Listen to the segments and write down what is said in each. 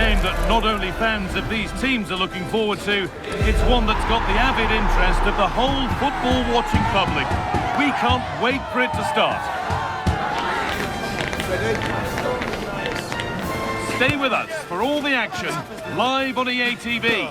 game that not only fans of these teams are looking forward to, it's one that's got the avid interest of the whole football-watching public. We can't wait for it to start. Stay with us for all the action, live on EATV.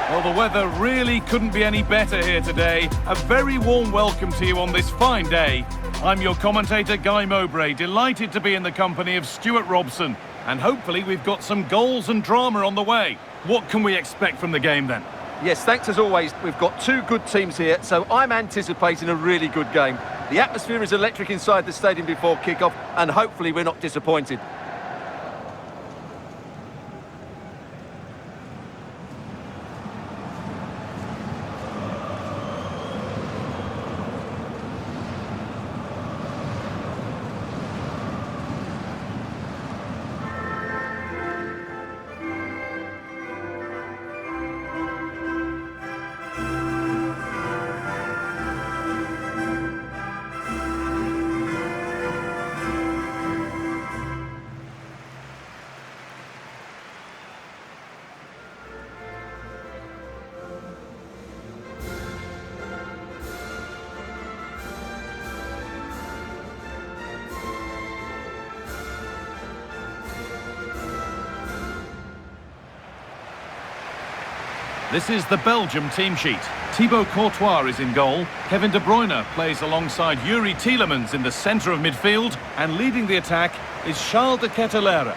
Well, the weather really couldn't be any better here today. A very warm welcome to you on this fine day. I'm your commentator, Guy Mowbray, delighted to be in the company of Stuart Robson. And hopefully we've got some goals and drama on the way. What can we expect from the game then? Yes, thanks as always. We've got two good teams here, so I'm anticipating a really good game. The atmosphere is electric inside the stadium before kick-off, and hopefully we're not disappointed. This is the Belgium team sheet. Thibaut Courtois is in goal. Kevin De Bruyne plays alongside Yuri Tielemans in the centre of midfield. And leading the attack is Charles de Ketelaere.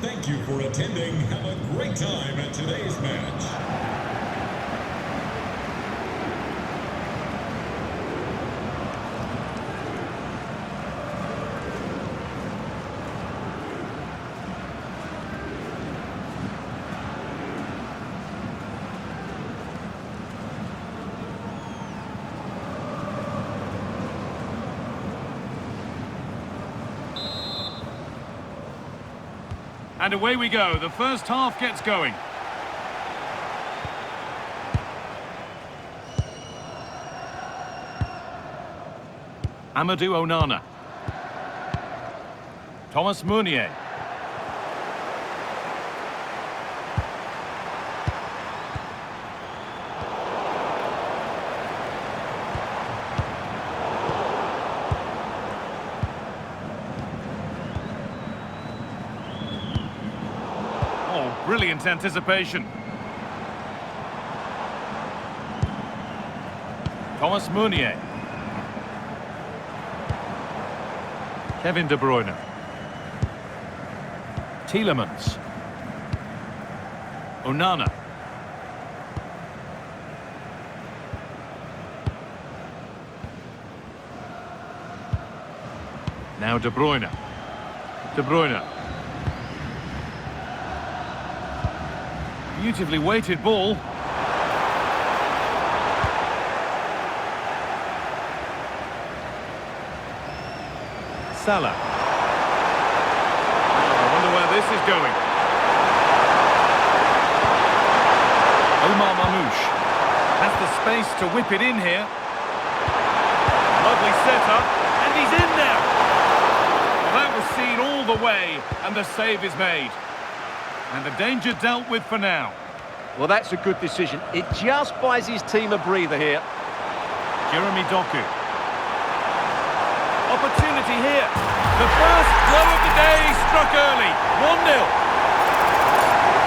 Thank you for attending. Have a great time at today's match. And away we go. The first half gets going. Amadou Onana. Thomas Meunier. Brilliant anticipation. Thomas Meunier. Kevin De Bruyne. Tielemans. Onana. Now De Bruyne. De Bruyne. Beautifully weighted ball. Salah. I wonder where this is going. Omar Mamouche has the space to whip it in here. Lovely setup, and he's in there. Well, that was seen all the way, and the save is made. And the danger dealt with for now. Well, that's a good decision. It just buys his team a breather here. Jeremy Doku. Opportunity here. The first blow of the day struck early. 1-0.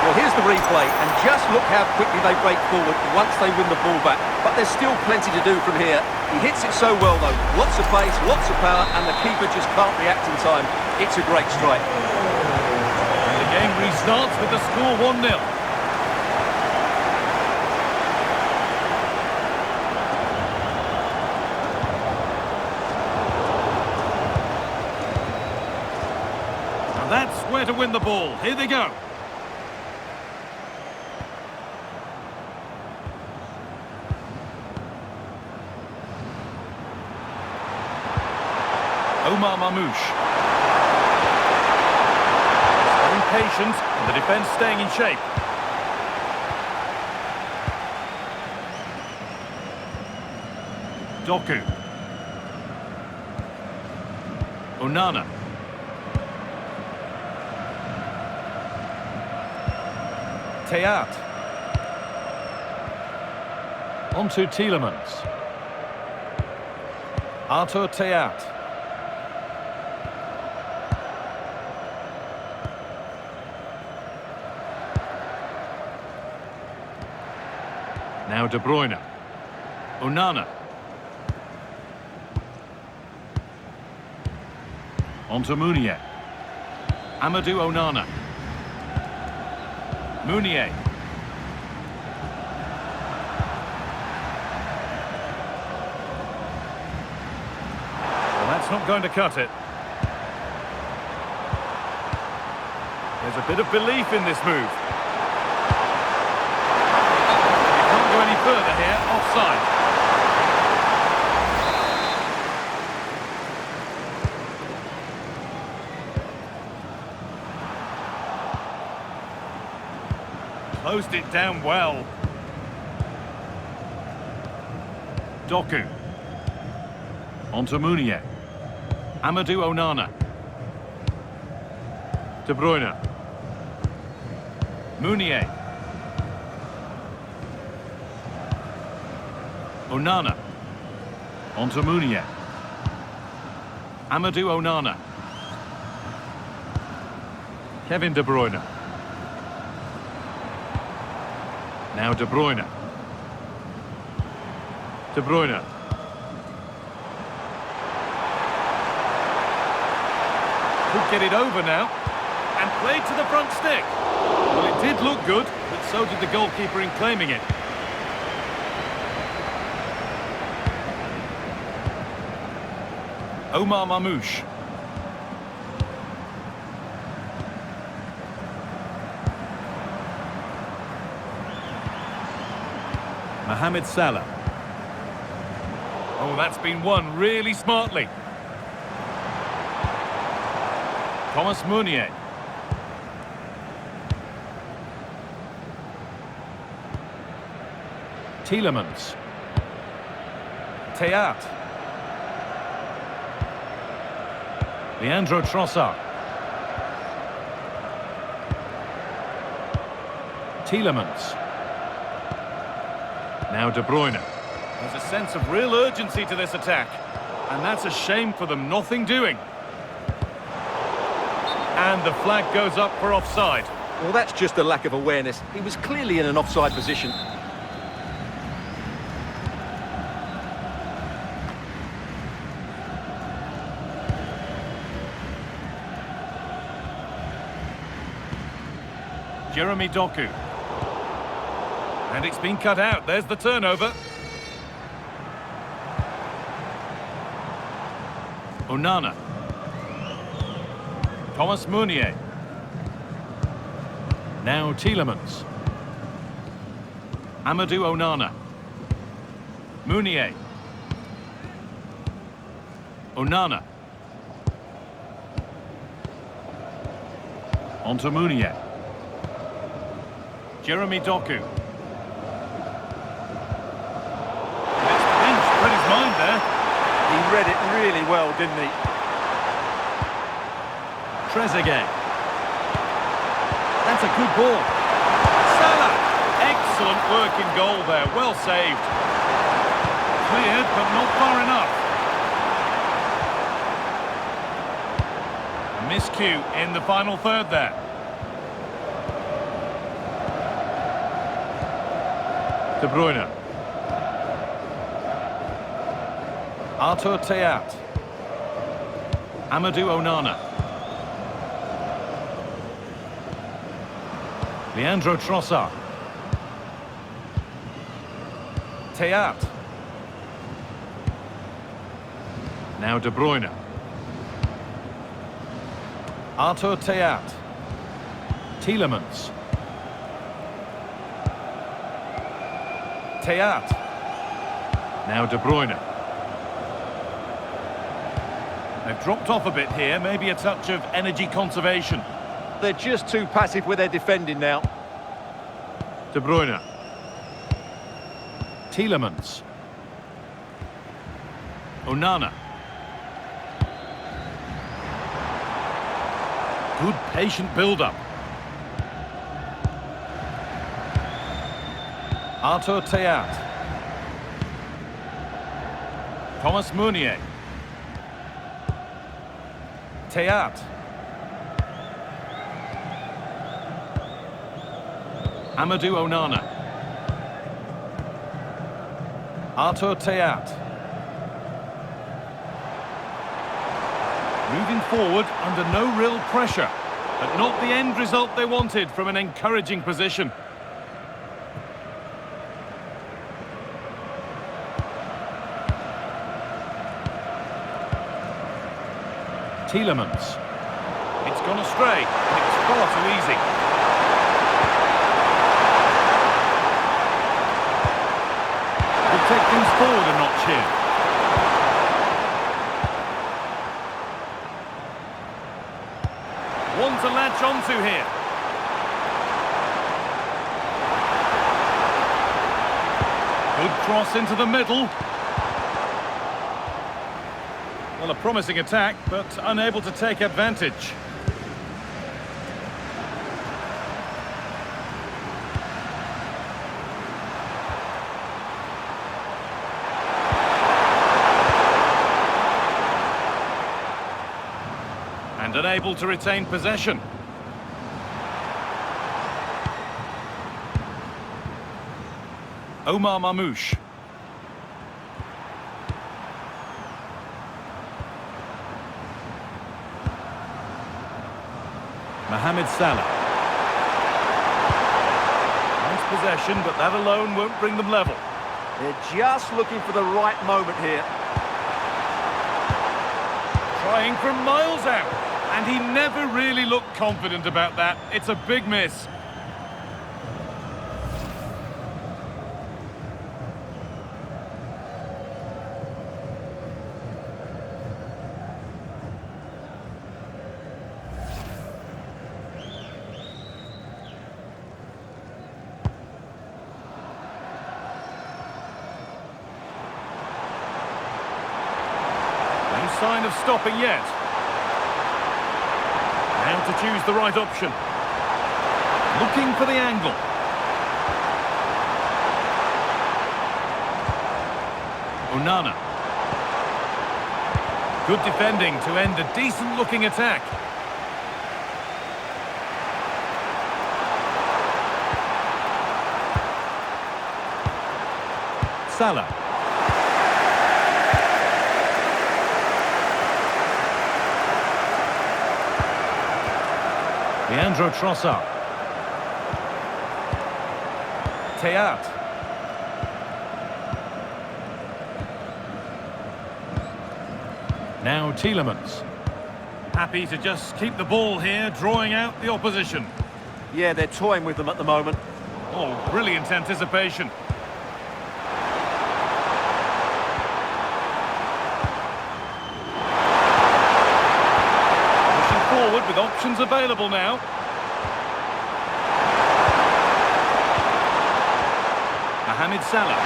Well, here's the replay, and just look how quickly they break forward once they win the ball back. But there's still plenty to do from here. He hits it so well, though. Lots of pace, lots of power, and the keeper just can't react in time. It's a great strike. The game restarts with the score 1-0. where to win the ball. Here they go. Omar Mamouche. Staying patient, and the defence staying in shape. Doku. Onana. Teat. On to Tielemans. Arthur Teat. Now De Bruyne. Onana. On to Mounier. Amadou Onana. Mounier. Well, that's not going to cut it. There's a bit of belief in this move. Go any further here, offside. Closed it down well. Doku. On to Mounier. Amadou Onana. De Bruyne. Mounier. Onana. On to Mounier. Amadou Onana. Kevin De Bruyne. Now De Bruyne. De Bruyne. Could get it over now. And played to the front stick. Well, it did look good, but so did the goalkeeper in claiming it. Omar Mamouche. Mohamed Salah. Oh, that's been won really smartly. Thomas Meunier. Tielemans. Teat. Leandro Trossard. Tielemans. Now De Bruyne. There's a sense of real urgency to this attack. And that's a shame for them, nothing doing. And the flag goes up for offside. Well, that's just a lack of awareness. He was clearly in an offside position. Jeremy Doku. And it's been cut out. There's the turnover. Onana. Thomas Meunier. Now Tielemans. Amadou Onana. Meunier. Onana. On to Meunier. Jeremy Doku. It's pinched, read his mind there. He read it really well, didn't he? Trezeguet. That's a good ball. Salah. Excellent work in goal there. Well saved. Cleared, but not far enough. A miscue in the final third there. De Bruyne. Arthur Teat. Amadou Onana. Leandro Trossard. Teat. Now De Bruyne. Arthur Teat. Tielemans. Teat. Now De Bruyne. They've dropped off a bit here, maybe a touch of energy conservation. They're just too passive with their defending now. De Bruyne. Tielemans. Onana. Good patient build-up. Arthur Teat. Thomas Meunier. Teat. Amadou Onana. Arthur Teat. Moving forward under no real pressure, but not the end result they wanted from an encouraging position. Tielemans. It's gone astray. It was far too easy. We'll take things forward a notch here. One to latch onto here. Good cross into the middle. Well, a promising attack, but unable to take advantage. And unable to retain possession. Omar Mamouche. Mohamed Salah. Nice possession, but that alone won't bring them level. They're just looking for the right moment here. Trying from miles out. And he never really looked confident about that. It's a big miss. No sign of stopping yet. Now to choose the right option. Looking for the angle. Onana. Good defending to end a decent-looking attack. Salah. Leandro Trossard. Teat. Now Tielemans. Happy to just keep the ball here, drawing out the opposition. Yeah, they're toying with them at the moment. Oh, brilliant anticipation. Pushing forward with options available now. Mohamed Salah.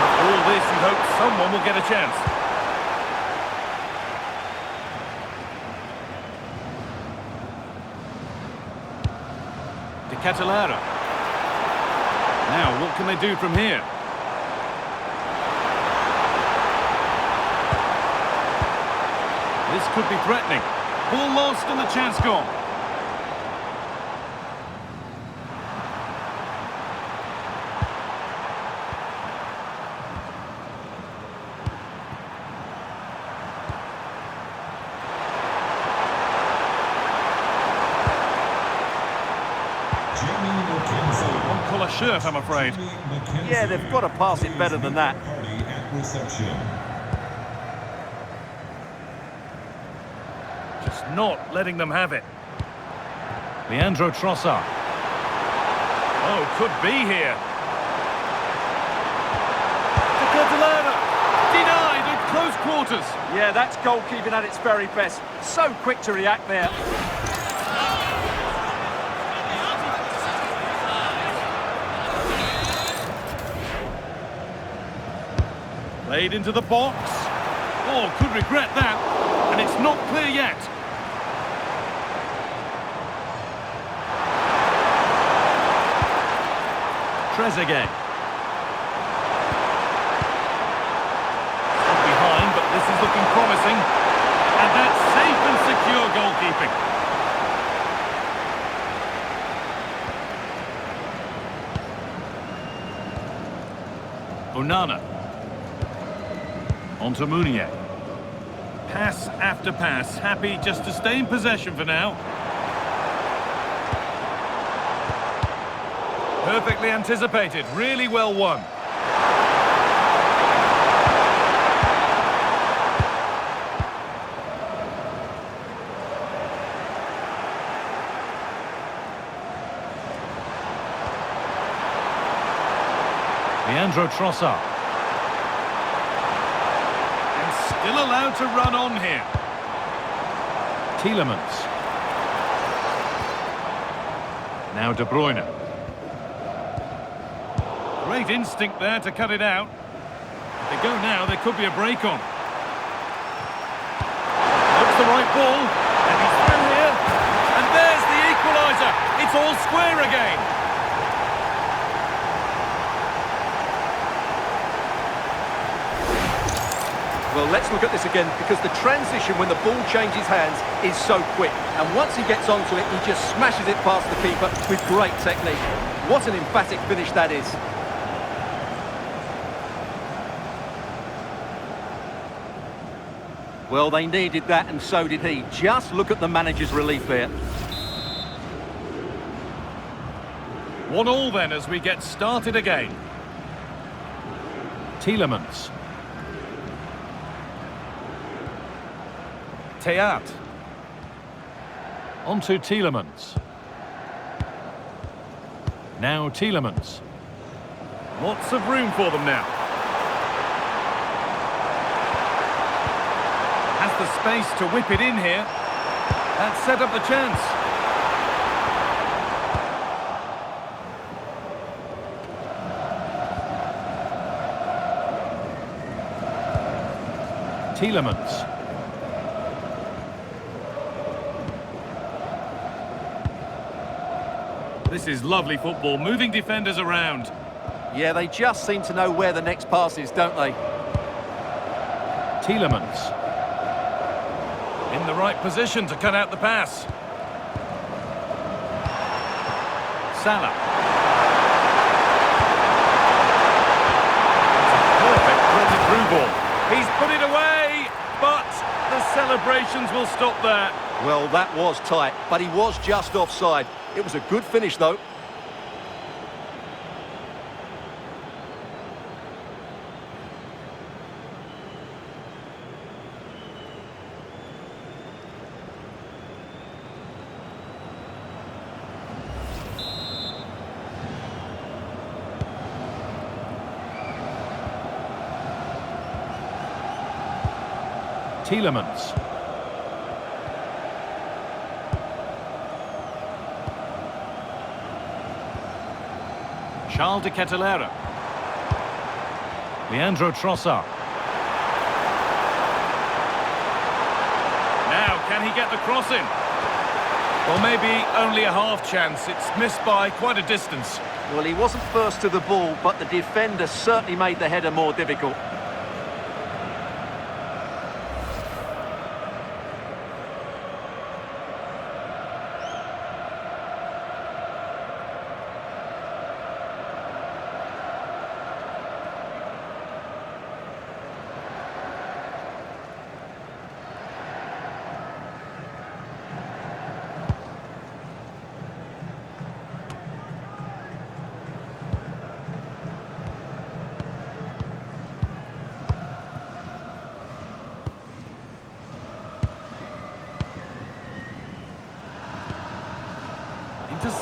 After all this, you hope someone will get a chance. De Catalara. Now, what can they do from here? This could be threatening. Ball lost and the chance gone. One-colour shirt, I'm afraid. Yeah, they've got to pass it better than that. Just not letting them have it. Leandro Trossard. Oh, could be here. To Catalana. Denied at close quarters. Yeah, that's goalkeeping at its very best. So quick to react there. Played into the box. Oh, could regret that. And it's not clear yet. Trezeguet. Behind, but this is looking promising. And that's safe and secure goalkeeping. Onana. On to Meunier. Pass after pass, happy just to stay in possession for now. Perfectly anticipated, really well won. Leandro Trossard. Still allowed to run on here. Tielemans. Now De Bruyne. Great instinct there to cut it out. If they go now, there could be a break on. Looks the right ball. And he's through here. And there's the equaliser. It's all square again. Well, let's look at this again, because the transition when the ball changes hands is so quick. And once he gets onto it, he just smashes it past the keeper with great technique. What an emphatic finish that is. Well, they needed that, and so did he. Just look at the manager's relief there. 1-1 then as we get started again. Tielemans. Teat. On to Tielemans. Now Tielemans. Lots of room for them now. Has the space to whip it in here. That set up the chance. Tielemans. This is lovely football, moving defenders around. Yeah, they just seem to know where the next pass is, don't they? Tielemans. In the right position to cut out the pass. Salah. Perfect through ball. He's put it away, but the celebrations will stop there. Well, that was tight, but he was just offside. It was a good finish, though. Tielemans. Charles de Ketelaere. Leandro Trossard. Now, can he get the cross in? Well, maybe only a half chance. It's missed by quite a distance. Well, he wasn't first to the ball, but the defender certainly made the header more difficult.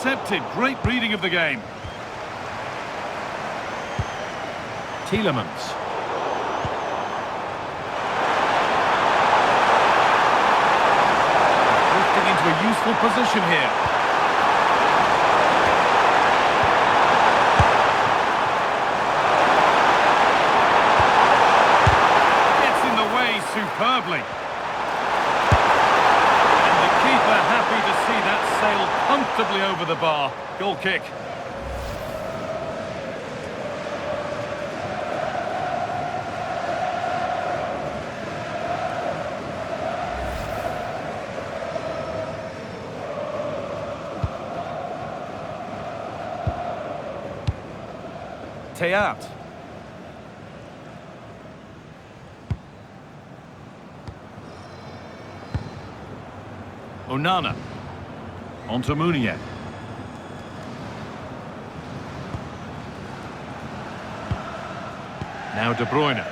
intercepted. Great reading of the game. Tielemans. Drifting into a useful position here. Gets in the way superbly. And the keeper happy to see that sail comfortably over the bar. Goal kick. Teat. Onana. Onto Munier. Now De Bruyne.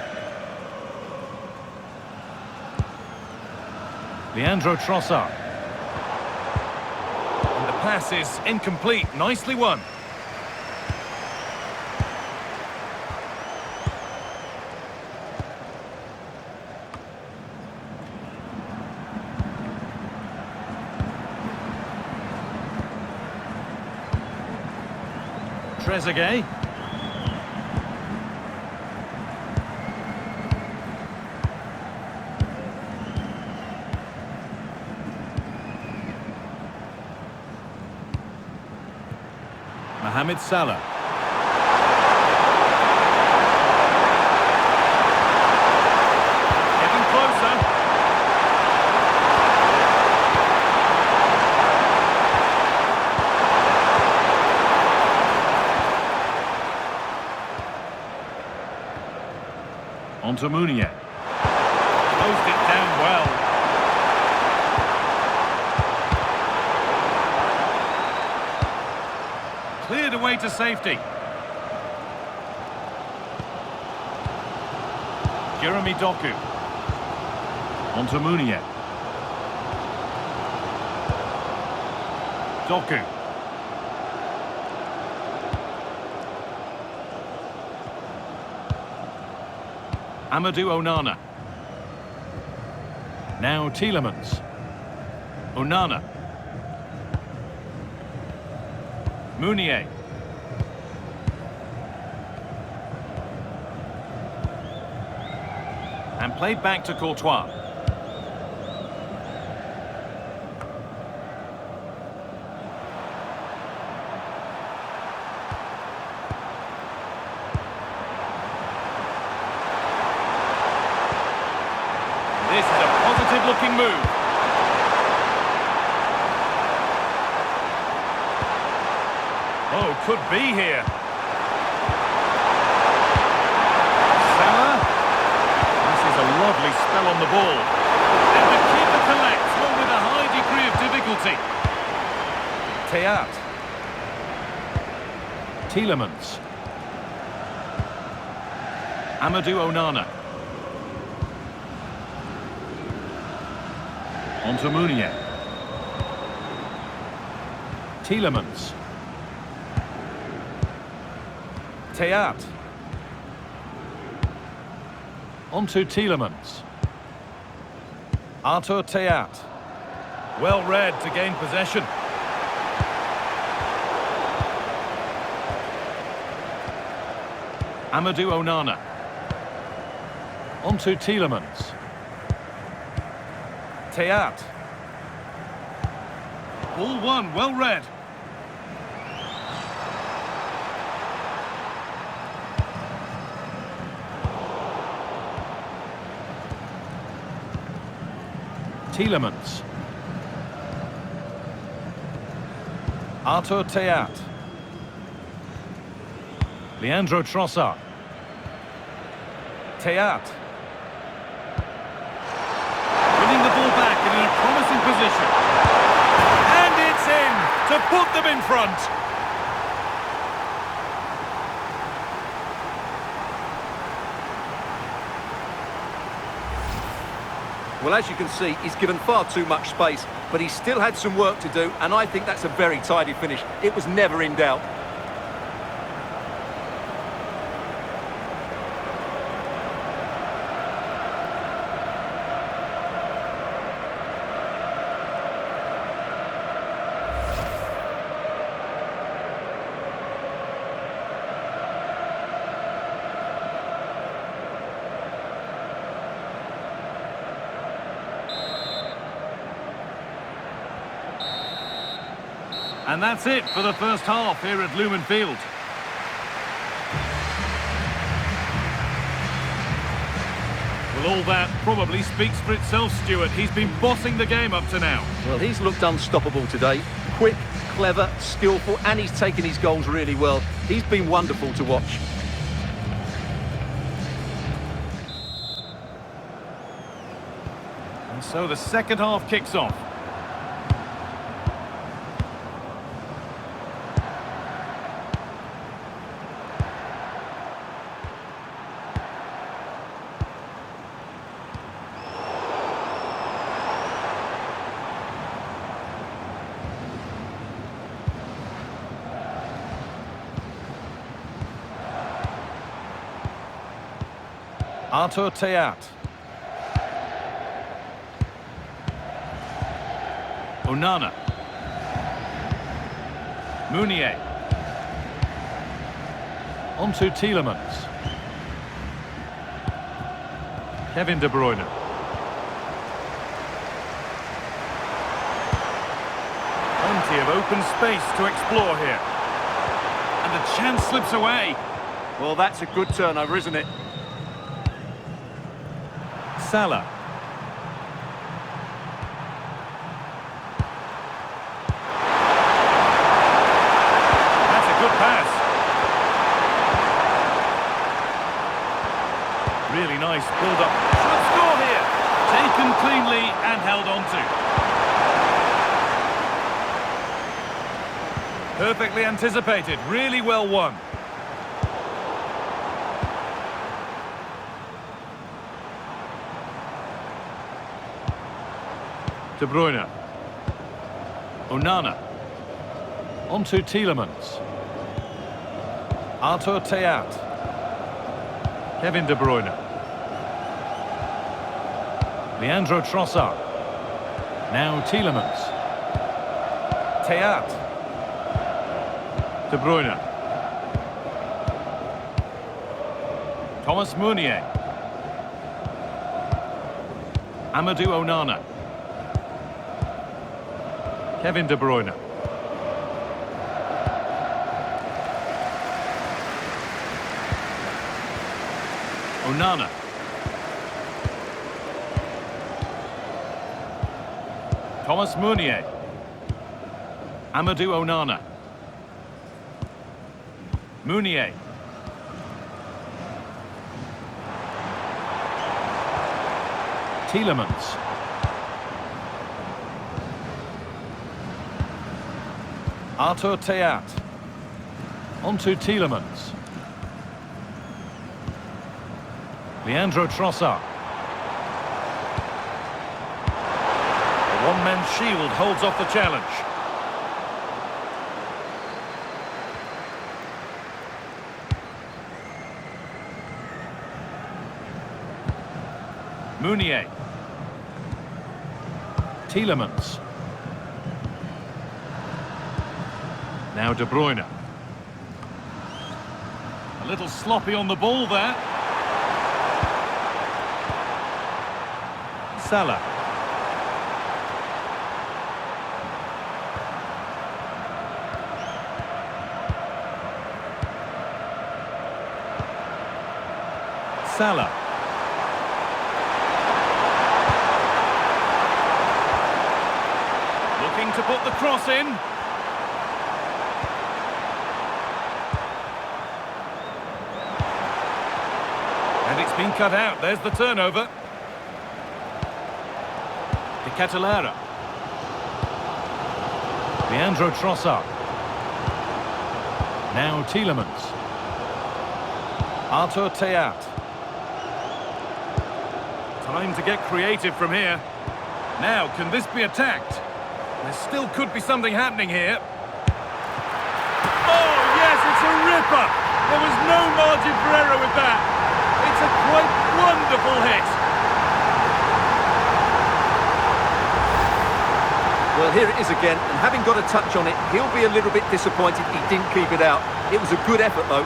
Leandro Trossard. And the pass is incomplete. Nicely won. Trezeguet. Mohamed Salah. Getting closer. Onto Munier. Closed it down well. Cleared away to safety. Jeremy Doku. Onto Munier. Doku. Amadou Onana. Now Tielemans. Onana. Munier. And played back to Courtois. This is a positive-looking move. Oh, could be here. Salah. This is a lovely spell on the ball. And the keeper collects, one with a high degree of difficulty. Teat. Tielemans. Amadou Onana. Onto Munier. Tielemans. Teat. Onto Tielemans. Artur Teat. Well read to gain possession. Amadou Onana. Onto Tielemans. Teat. Ball one, well read. Tielemans. Artur Teat. Leandro Trossard. Teat. Winning the ball back and in a promising position. And it's in to put them in front. Well, as you can see, he's given far too much space, but he still had some work to do, and I think that's a very tidy finish. It was never in doubt. And that's it for the first half here at Lumen Field. Well, all that probably speaks for itself, Stuart. He's been bossing the game up to now. Well, he's looked unstoppable today. Quick, clever, skillful, and he's taken his goals really well. He's been wonderful to watch. And so the second half kicks off. Artur Teat. Onana. Meunier. On to Tielemans. Kevin De Bruyne. Plenty of open space to explore here. And the chance slips away. Well, that's a good turnover, isn't it? Salah. That's a good pass. Really nice build-up. Should score here. Taken cleanly and held on to. Perfectly anticipated. Really well won. De Bruyne. Onana. On to Tielemans. Artur Teat. Kevin De Bruyne. Leandro Trossard. Now Tielemans. Teat. De Bruyne. Thomas Meunier. Amadou Onana. Kevin De Bruyne. Onana. Thomas Meunier. Amadou Onana. Meunier. Tielemans. Artur Teat. On to Tielemans. Leandro Trossard. A one-man shield holds off the challenge. Meunier. Tielemans. Now De Bruyne. A little sloppy on the ball there. Salah. Salah. Looking to put the cross in. And it's been cut out. There's the turnover. De Catalera. Leandro Trossard. Now Tielemans. Artur Teat. Time to get creative from here. Now, can this be attacked? There still could be something happening here. Oh, yes, it's a ripper! There was no margin for error with that. It's a quite wonderful hit. Well, here it is again, and having got a touch on it, he'll be a little bit disappointed he didn't keep it out. It was a good effort, though.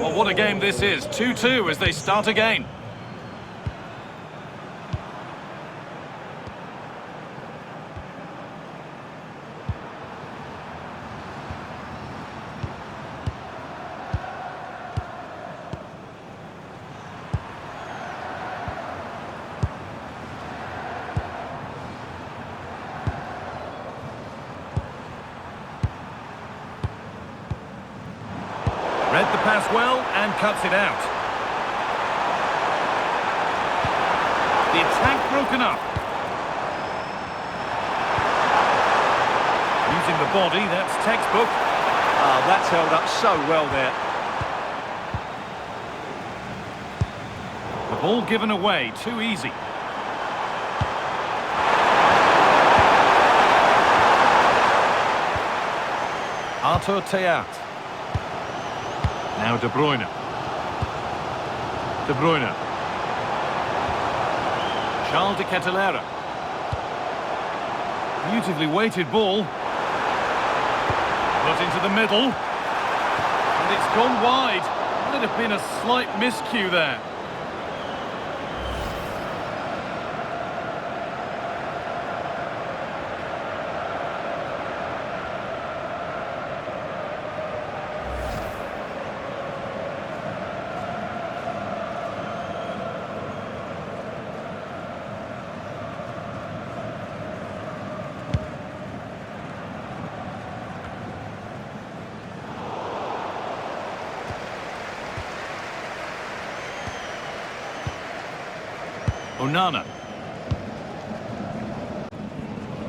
Well, what a game this is. 2-2 as they start again. Read the pass well and cuts it out. The attack broken up. Using the body, that's textbook. Ah, that's held up so well there. The ball given away, too easy. Arthur Theat. Now De Bruyne. De Bruyne. Charles de Kettelera. Beautifully weighted ball. Put into the middle. And it's gone wide. Might have been a slight miscue there. Onana.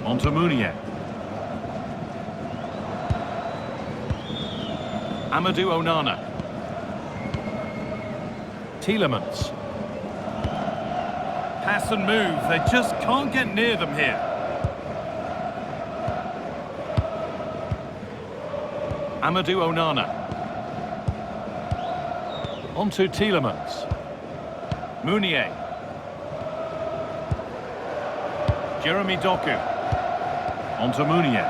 Onto Mounier. Amadou Onana. Tielemans. Pass and move. They just can't get near them here. Amadou Onana. Onto Tielemans. Mounier. Jeremy Doku. Onto Mounier.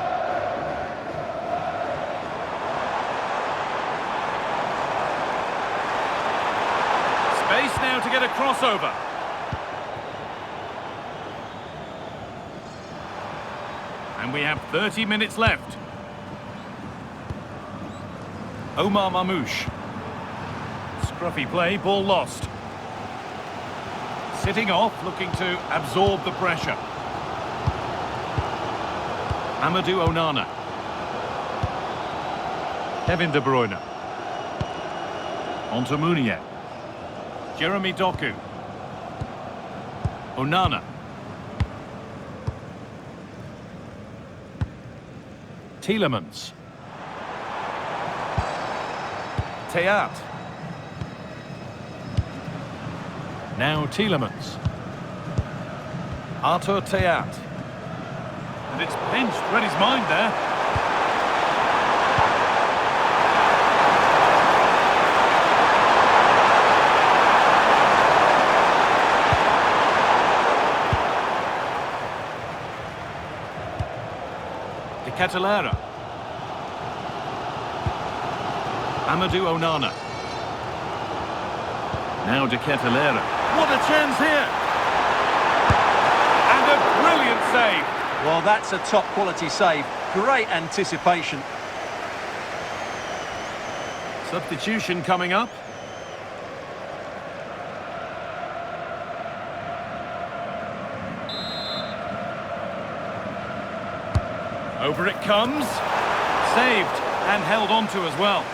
Space now to get a crossover. And we have 30 minutes left. Omar Mamouche. Scruffy play, ball lost. Sitting off, looking to absorb the pressure. Amadou Onana. Kevin De Bruyne. Onto Mounier. Jeremy Doku. Onana. Tielemans. Theat. Now Tielemans. Arthur Theat. And it's pinched, read his mind there. De Kettelera. Amadou Onana. Now De Kettelera. What a chance here! And a brilliant save. Well, that's a top-quality save. Great anticipation. Substitution coming up. Over it comes. Saved and held on to as well.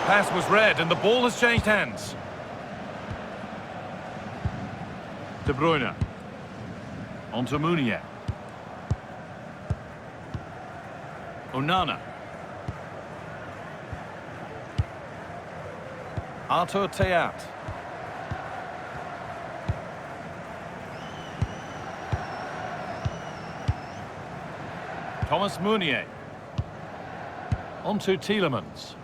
pass was read and the ball has changed hands. De Bruyne. On to Meunier. Onana. Arthur Theat. Thomas Meunier. On to Tielemans.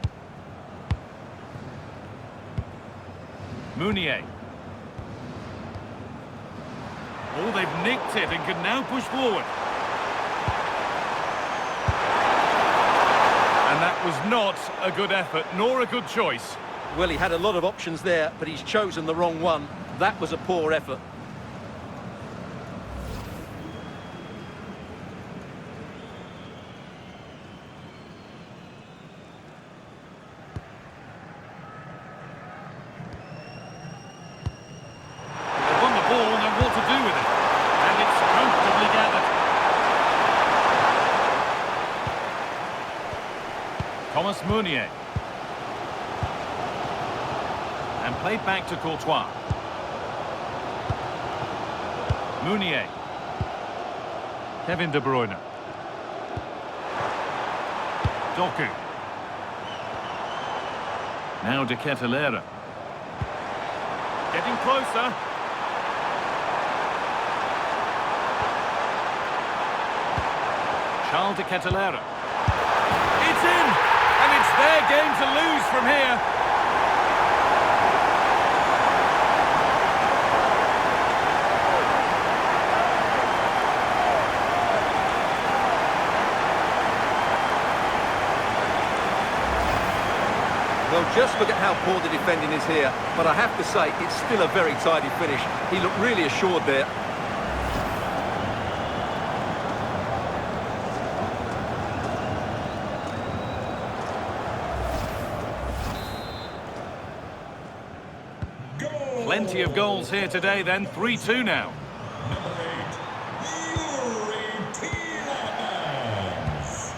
Meunier. Oh, they've nicked it and can now push forward. And that was not a good effort, nor a good choice. Well, he had a lot of options there, but he's chosen the wrong one. That was a poor effort. They've won the ball, know what to do with it. And it's comfortably gathered. Thomas Meunier. And played back to Courtois. Meunier. Kevin De Bruyne. Doku. Now De Ketelaere. Getting closer. Charles De Ketelaere. It's in! And it's their game to lose from here. Well, just look at how poor the defending is here. But I have to say, it's still a very tidy finish. He looked really assured there. Plenty of goals here today then, 3-2 now. Number 8, Yuri Tielemans.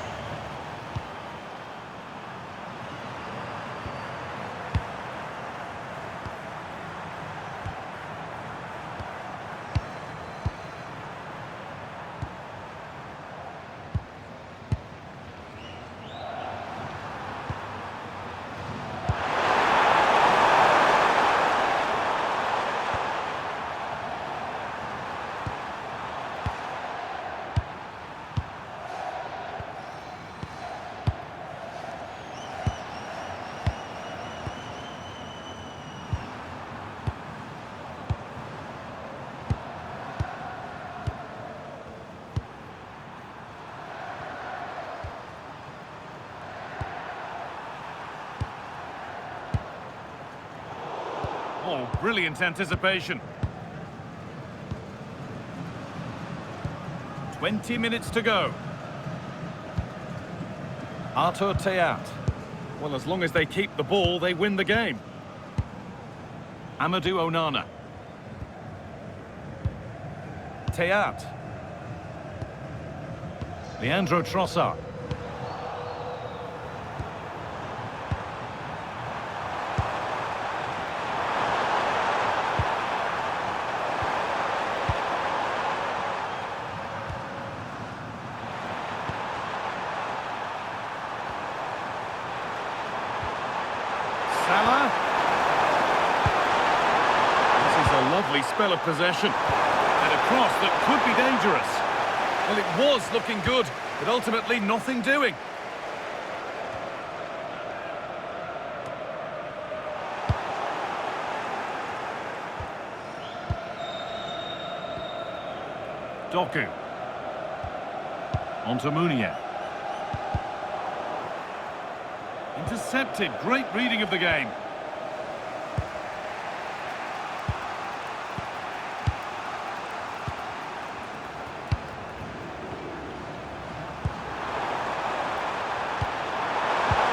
Oh, brilliant anticipation. 20 minutes to go. Arthur Theat. Well, as long as they keep the ball, they win the game. Amadou Onana. Theat. Leandro Trossard. Salah. This is a lovely spell of possession. And a cross that could be dangerous. Well, it was looking good, but ultimately nothing doing. Doku. On to Meunier. Intercepted. Great reading of the game.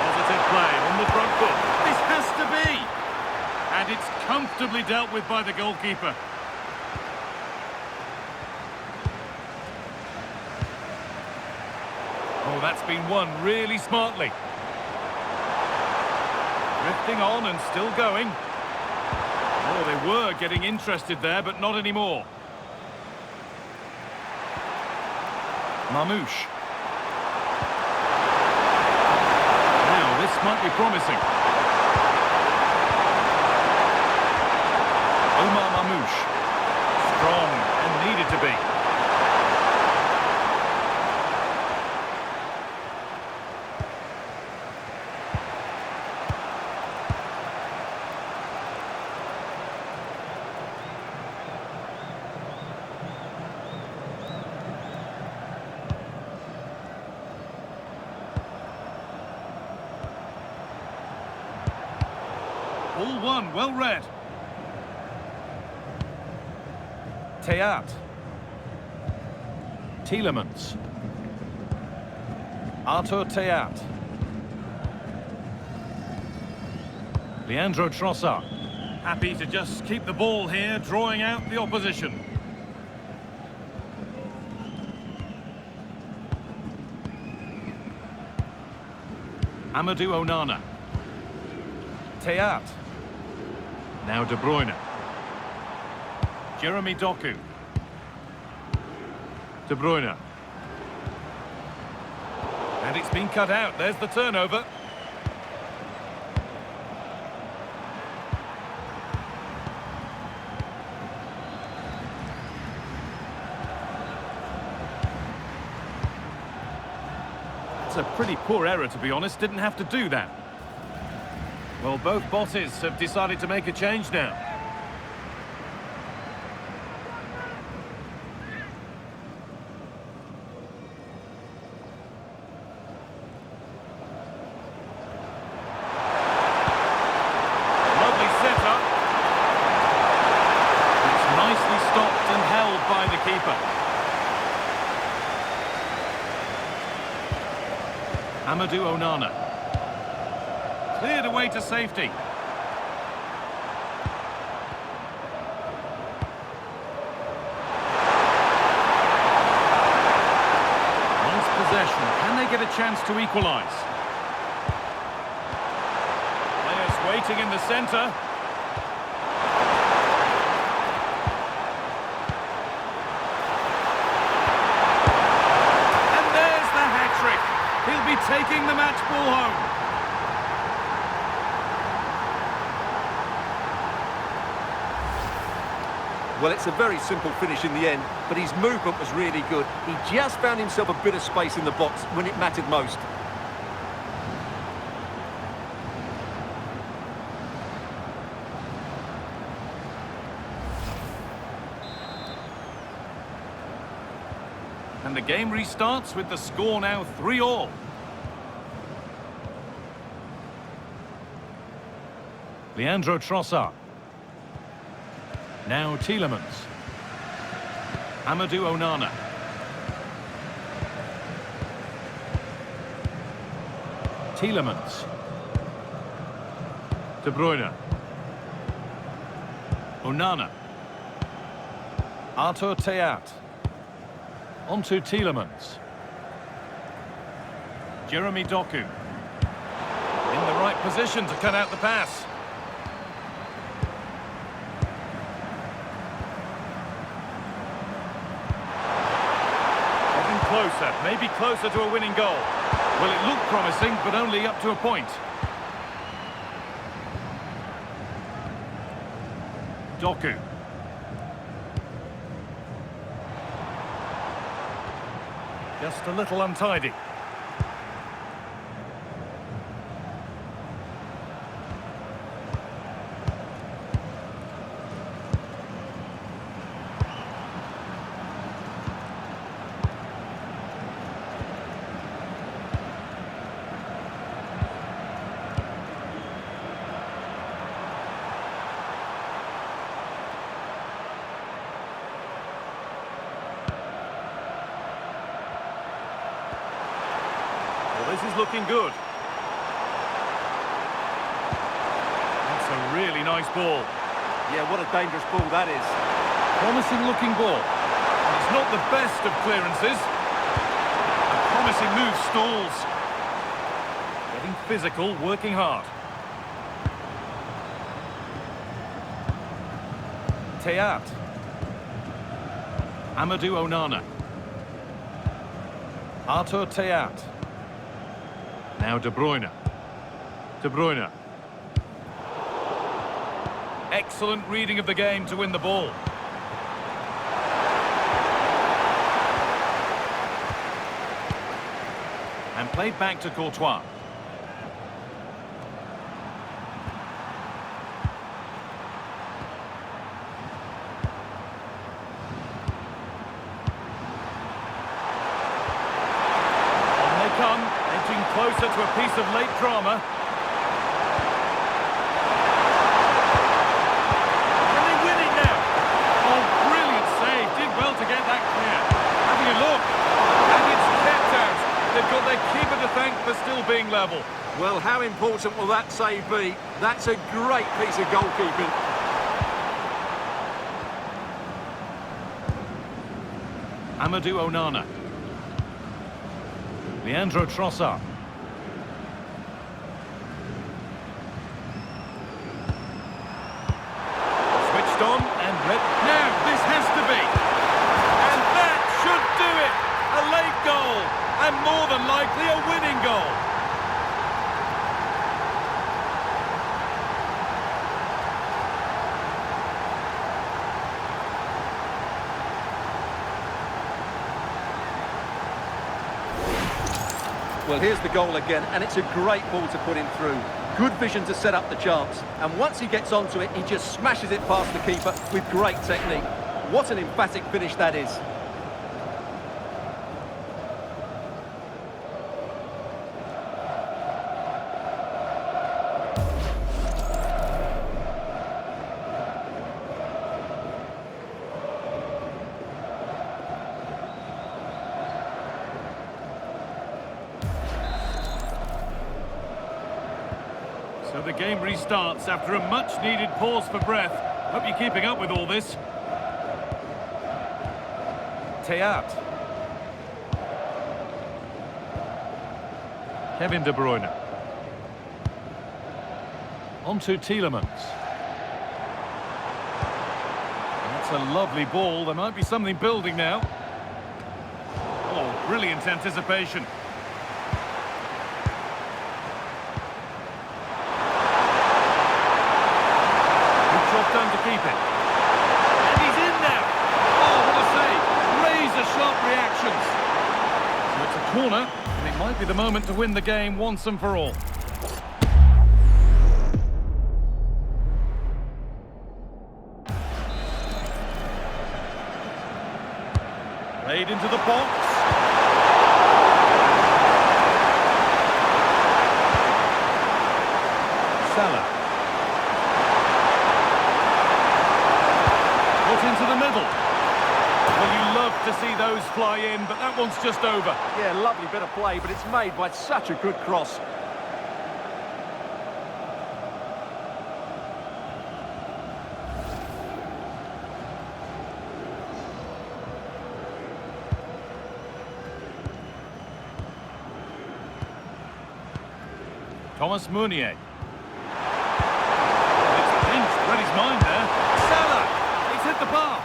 Positive play on the front foot. This has to be. And it's comfortably dealt with by the goalkeeper. Oh, that's been won really smartly. Drifting on and still going. Oh, they were getting interested there, but not anymore. Mamouche. Now, this might be promising. Omar Mamouche. Strong and needed to be. All one, well read. Teat. Tielemans. Artur Teat. Leandro Trossard. Happy to just keep the ball here, drawing out the opposition. Amadou Onana. Teat. Now De Bruyne. Jeremy Doku. De Bruyne. And it's been cut out. There's the turnover. It's a pretty poor error, to be honest. Didn't have to do that. Well, both bosses have decided to make a change now. Lovely setup. It's nicely stopped and held by the keeper. Amadou Onana. Cleared away to safety. Nice possession. Can they get a chance to equalise? Players waiting in the centre. And there's the hat-trick. He'll be taking the match ball home. Well, it's a very simple finish in the end, but his movement was really good. He just found himself a bit of space in the box when it mattered most. And the game restarts with the score now 3-all. Leandro Trossard. Now Tielemans. Amadou Onana. Tielemans. De Bruyne. Onana. Artur Teat. On to Tielemans. Jeremy Doku. In the right position to cut out the pass. Getting closer, maybe closer to a winning goal. Well, it looked promising, but only up to a point. Doku. Just a little untidy. This is looking good. That's a really nice ball. Yeah, what a dangerous ball that is. Promising looking ball. It's not the best of clearances. A promising move stalls. Getting physical, working hard. Teat. Amadou Onana. Artur Teat. Now De Bruyne. De Bruyne. Excellent reading of the game to win the ball. And played back to Courtois. On they come, edging closer to a piece of late drama. Can they win it now? Oh, brilliant save. Did well to get that clear. Having a look. And it's kept out. They've got their keeper to thank for still being level. Well, how important will that save be? That's a great piece of goalkeeping. Amadou Onana. Leandro Trossard. Switched on and now this has to be. And that should do it. A late goal. And more than likely a winning goal. Well, here's the goal again, and it's a great ball to put him through. Good vision to set up the chance. And once he gets onto it, he just smashes it past the keeper with great technique. What an emphatic finish that is. So the game restarts after a much-needed pause for breath. Hope you're keeping up with all this. Teat. Kevin De Bruyne. On to Tielemans. That's a lovely ball. There might be something building now. Oh, brilliant anticipation. Done to keep it. And he's in now. Oh, what a save. Razor-sharp reactions. So it's a corner, and it might be the moment to win the game once and for all. Played into the box. Salah. Into the middle. Well, you love to see those fly in, but that one's just over. Yeah, lovely bit of play, but it's made by such a good cross. Thomas Meunier. It's pinched, read his mind there. Salah! He's hit the bar.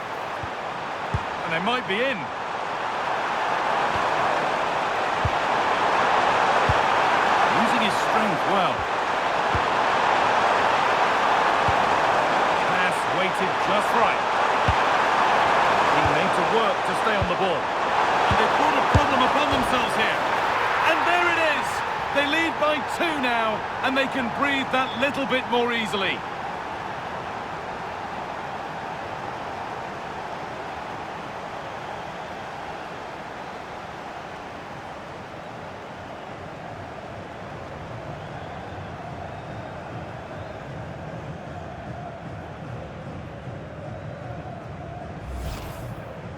And they might be in. Using his strength well. Pass weighted just right. Being made to work to stay on the ball. And they've brought a problem upon themselves here. And there it is! They lead by 2 now, and they can breathe that little bit more easily.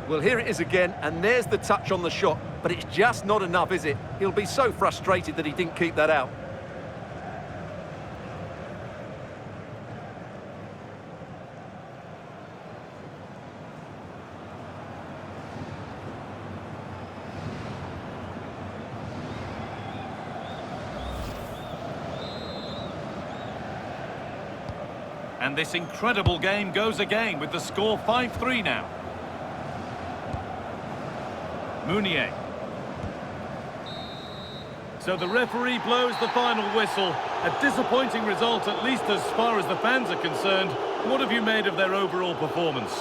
Well, here it is again, and there's the touch on the shot, but it's just not enough, is it? He'll be so frustrated that he didn't keep that out. And this incredible game goes again with the score 5-3 now. Mounier. So the referee blows the final whistle. A disappointing result, at least as far as the fans are concerned. What have you made of their overall performance?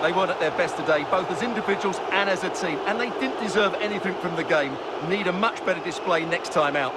They weren't at their best today, both as individuals and as a team, and they didn't deserve anything from the game. Need a much better display next time out.